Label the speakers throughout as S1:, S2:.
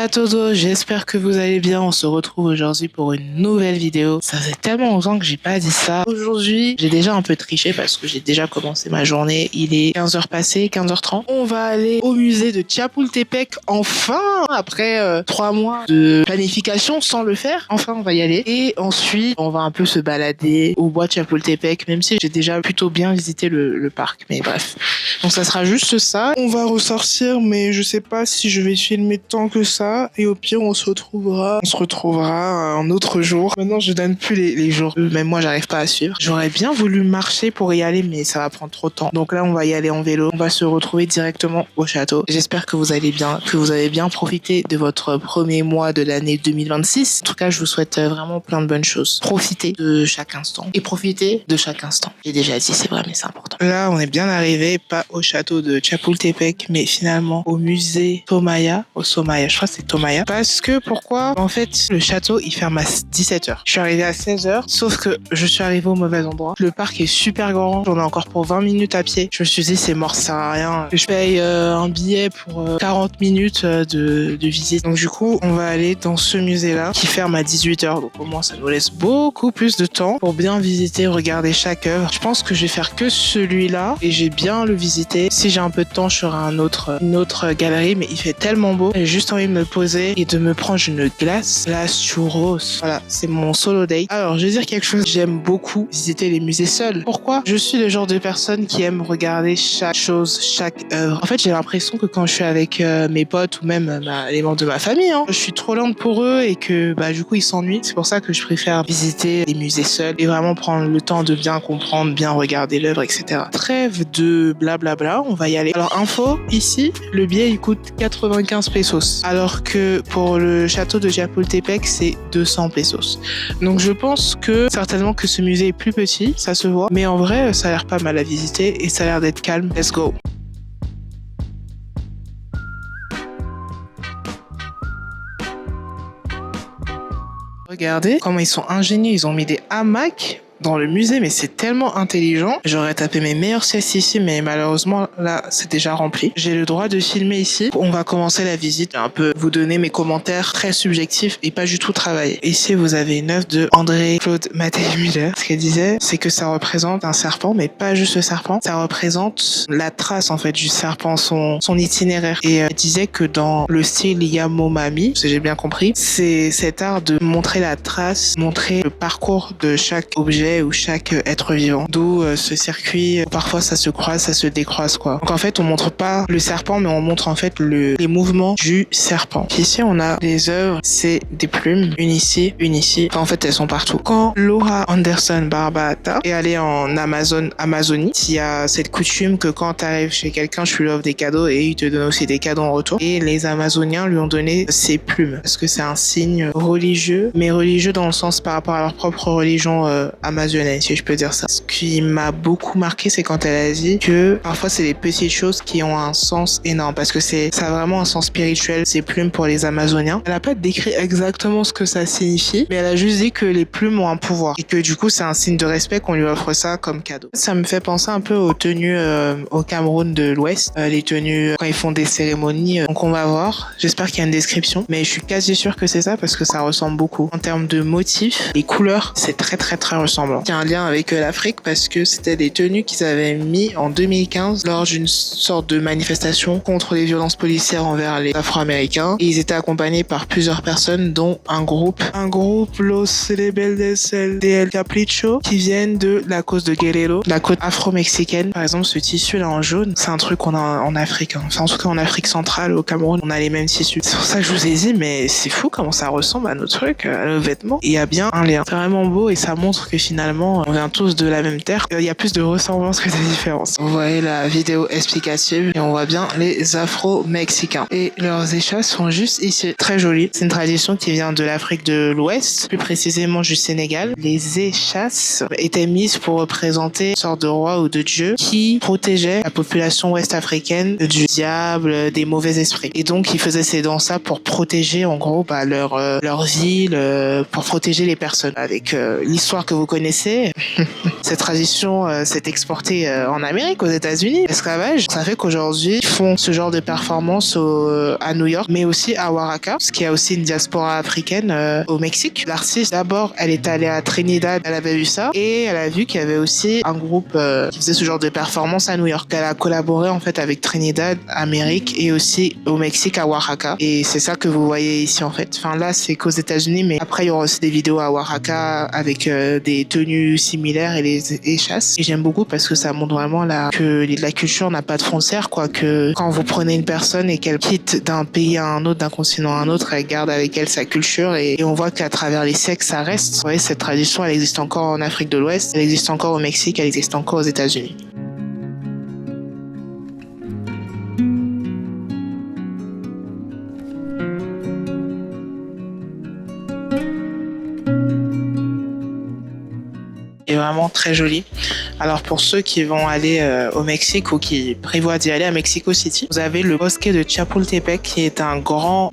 S1: Hola todo, j'espère que vous allez bien. On se retrouve aujourd'hui pour une nouvelle vidéo. Ça fait tellement longtemps que j'ai pas dit ça. Aujourd'hui, j'ai déjà un peu triché parce que j'ai déjà commencé ma journée. Il est 15h passées, 15h30. On va aller au musée de Chapultepec enfin, après 3 mois de planification sans le faire. Enfin, on va y aller. Et ensuite, on va un peu se balader au bois de Chapultepec, même si j'ai déjà plutôt bien visité le parc. Mais bref. Donc ça sera juste ça. On va ressortir, mais je sais pas si je vais filmer tant que ça. Et au pire, on se retrouvera un autre jour. Maintenant, je donne plus les jours. Même moi, j'arrive pas à suivre. J'aurais bien voulu marcher pour y aller, mais ça va prendre trop de temps. Donc là, on va y aller en vélo. On va se retrouver directement au château. J'espère que vous allez bien, que vous avez bien profité de votre premier mois de l'année 2026. En tout cas, je vous souhaite vraiment plein de bonnes choses. Profitez de chaque instant. Et profitez de chaque instant. J'ai déjà dit, c'est vrai, mais c'est important. Là, on est bien arrivé, pas au château de Chapultepec, mais finalement au musée Tomaya. Au Somaya, je crois que c'est Tomaya. Parce que pourquoi? En fait, le château, il ferme à 17h. Je suis arrivé à 16h, sauf que je suis arrivé au mauvais endroit. Le parc est super grand. J'en ai encore pour 20 minutes à pied. Je me suis dit, c'est mort, ça sert à rien. Je paye un billet pour 40 minutes de visite. Donc du coup, on va aller dans ce musée-là qui ferme à 18h. Donc au moins, ça nous laisse beaucoup plus de temps pour bien visiter, regarder chaque œuvre. Je pense que je vais faire que celui-là et j'ai bien le visité. Si j'ai un peu de temps, je ferai une autre galerie, mais il fait tellement beau. J'ai juste envie de me poser et de me prendre une glace. La churros. Voilà, c'est mon solo date. Alors, je vais dire quelque chose. J'aime beaucoup visiter les musées seul. Pourquoi? Je suis le genre de personne qui aime regarder chaque chose, chaque œuvre. En fait, j'ai l'impression que quand je suis avec mes potes ou même les membres de ma famille, je suis trop lente pour eux et que du coup, ils s'ennuient. C'est pour ça que je préfère visiter les musées seuls et vraiment prendre le temps de bien comprendre, bien regarder l'œuvre, etc. Trêve de blablabla, on va y aller. Alors, info, ici, le billet, il coûte 95 pesos. Alors que pour le château de Chapultepec, c'est 200 pesos. Donc, je pense que certainement que ce musée est plus petit, ça se voit. Mais en vrai, ça a l'air pas mal à visiter et ça a l'air d'être calme. Let's go. Regardez comment ils sont ingénieux, ils ont mis des hamacs dans le musée, mais c'est tellement intelligent. J'aurais tapé mes meilleures siestes ici, mais malheureusement, là, c'est déjà rempli. J'ai le droit de filmer ici. On va commencer la visite. Un peu vous donner mes commentaires très subjectifs et pas du tout travaillés. Ici, vous avez une œuvre de André-Claude Mathey-Müller. Ce qu'elle disait, c'est que ça représente un serpent, mais pas juste le serpent. Ça représente la trace, en fait, du serpent, son itinéraire. Et elle disait que dans le style Yanomami, si j'ai bien compris, c'est cet art de montrer la trace, montrer le parcours de chaque objet ou chaque être vivant. D'où ce circuit, parfois ça se croise, ça se décroise, quoi. Donc en fait, on montre pas le serpent, mais on montre en fait les mouvements du serpent. Ici, on a des œuvres, c'est des plumes, une ici, une ici. Enfin, en fait, elles sont partout. Quand Laura Anderson Barbata est allée en Amazonie, il y a cette coutume que quand tu arrives chez quelqu'un, tu lui offres des cadeaux et il te donne aussi des cadeaux en retour. Et les Amazoniens lui ont donné ces plumes parce que c'est un signe religieux, mais religieux dans le sens par rapport à leur propre religion amazonienne, si je peux dire ça. Ce qui m'a beaucoup marqué, c'est quand elle a dit que parfois c'est des petites choses qui ont un sens énorme parce que ça a vraiment un sens spirituel, ces plumes pour les Amazoniens. Elle n'a pas décrit exactement ce que ça signifie, mais elle a juste dit que les plumes ont un pouvoir et que du coup c'est un signe de respect qu'on lui offre ça comme cadeau. Ça me fait penser un peu aux tenues au Cameroun de l'Ouest, les tenues quand ils font des cérémonies. Donc on va voir, j'espère qu'il y a une description, mais je suis quasi sûr que c'est ça parce que ça ressemble beaucoup. En termes de motifs, les couleurs, c'est très ressemblant. Il y a un lien avec l'Afrique parce que c'était des tenues qu'ils avaient mis en 2015 lors d'une sorte de manifestation contre les violences policières envers les Afro-Américains. Et ils étaient accompagnés par plusieurs personnes, dont un groupe Los Rebeldes del Capricho, qui viennent de la côte de Guerrero, la côte afro-mexicaine. Par exemple, ce tissu-là en jaune, c'est un truc qu'on a en Afrique. Enfin, en tout cas, en Afrique centrale, au Cameroun, on a les mêmes tissus. C'est pour ça que je vous ai dit, mais c'est fou comment ça ressemble à nos trucs, à nos vêtements. Et il y a bien un lien. C'est vraiment beau et ça montre que finalement, on vient tous de la même terre. Il y a plus de ressemblances que de différences. Vous voyez la vidéo explicative et on voit bien les Afro-Mexicains. Et leurs échasses sont juste ici. Très jolies. C'est une tradition qui vient de l'Afrique de l'Ouest, plus précisément du Sénégal. Les échasses étaient mises pour représenter une sorte de roi ou de dieu qui protégeait la population ouest-africaine du diable, des mauvais esprits. Et donc, ils faisaient ces danses-là pour protéger, en gros, leur ville, pour protéger les personnes. Avec l'histoire que vous connaissez connaissez, cette tradition s'est exportée en Amérique, aux États-Unis. L'esclavage, ça fait qu'aujourd'hui, ils font ce genre de performance à New York, mais aussi à Oaxaca, parce qu'il y a aussi une diaspora africaine au Mexique. L'artiste, d'abord, elle est allée à Trinidad, elle avait vu ça, et elle a vu qu'il y avait aussi un groupe qui faisait ce genre de performance à New York. Elle a collaboré en fait avec Trinidad, Amérique, et aussi au Mexique, à Oaxaca. Et c'est ça que vous voyez ici en fait. Enfin là, c'est qu'aux États-Unis, mais après, il y aura aussi des vidéos à Oaxaca avec des tenues similaires et les chasses. Et j'aime beaucoup parce que ça montre vraiment que la culture n'a pas de frontières, quoi. Que quand vous prenez une personne et qu'elle quitte d'un pays à un autre, d'un continent à un autre, elle garde avec elle sa culture et on voit qu'à travers les siècles, ça reste. Vous voyez, cette tradition, elle existe encore en Afrique de l'Ouest, elle existe encore au Mexique, elle existe encore aux États-Unis. Est vraiment très joli. Alors pour ceux qui vont aller au Mexique ou qui prévoient d'y aller à Mexico City, vous avez le bosquet de Chapultepec qui est un grand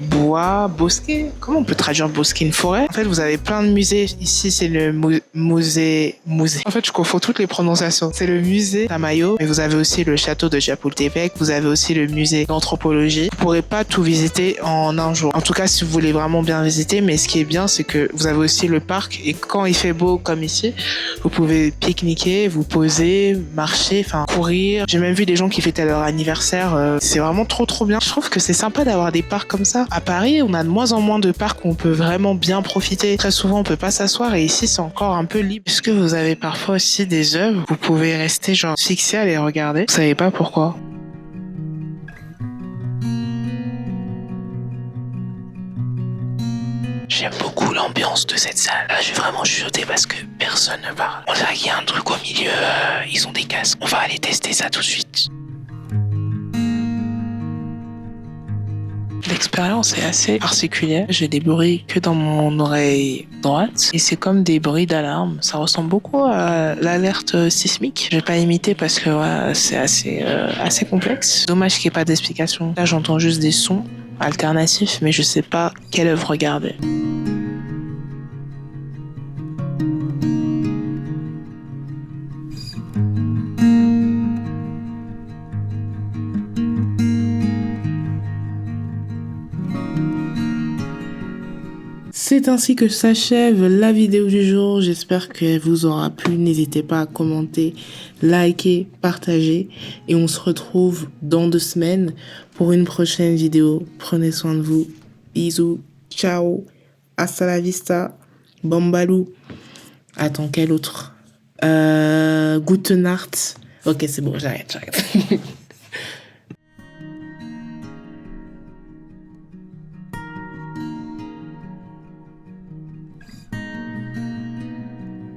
S1: bosquet. Comment on peut traduire bosquet? Une forêt. En fait, vous avez plein de musées. Ici, c'est le musée. En fait, je confonds toutes les prononciations. C'est le musée Tamayo, mais vous avez aussi le château de Chapultepec. Vous avez aussi le musée d'anthropologie. Vous pourrez pas tout visiter en un jour. En tout cas, si vous voulez vraiment bien visiter, mais ce qui est bien, c'est que vous avez aussi le parc et quand il fait beau comme ici, vous pouvez pique-niquer, vous poser, marcher, enfin courir. J'ai même vu des gens qui fêtaient leur anniversaire. C'est vraiment trop bien. Je trouve que c'est sympa d'avoir des parcs comme ça. À Paris, on a de moins en moins de parcs où on peut vraiment bien profiter. Très souvent, on peut pas s'asseoir et ici, c'est encore un peu libre. Puisque vous avez parfois aussi des œuvres, vous pouvez rester genre fixé à les regarder. Vous savez pas pourquoi. J'aime beaucoup l'ambiance de cette salle. Là, j'ai vraiment chuchoté parce que personne ne parle. On dirait qu'il y a un truc au milieu, ils ont des casques. On va aller tester ça tout de suite. L'expérience est assez particulière. J'ai des bruits que dans mon oreille droite et c'est comme des bruits d'alarme. Ça ressemble beaucoup à l'alerte sismique. Je vais pas imiter parce que c'est assez complexe. Dommage qu'il n'y ait pas d'explication. Là, j'entends juste des sons alternatifs, mais je sais pas quelle œuvre regarder. C'est ainsi que s'achève la vidéo du jour. J'espère qu'elle vous aura plu. N'hésitez pas à commenter, liker, partager. Et on se retrouve dans 2 semaines pour une prochaine vidéo. Prenez soin de vous. Bisous. Ciao. Hasta la vista. Bambalou. Attends, quel autre Gute Nacht. Ok, c'est bon, j'arrête.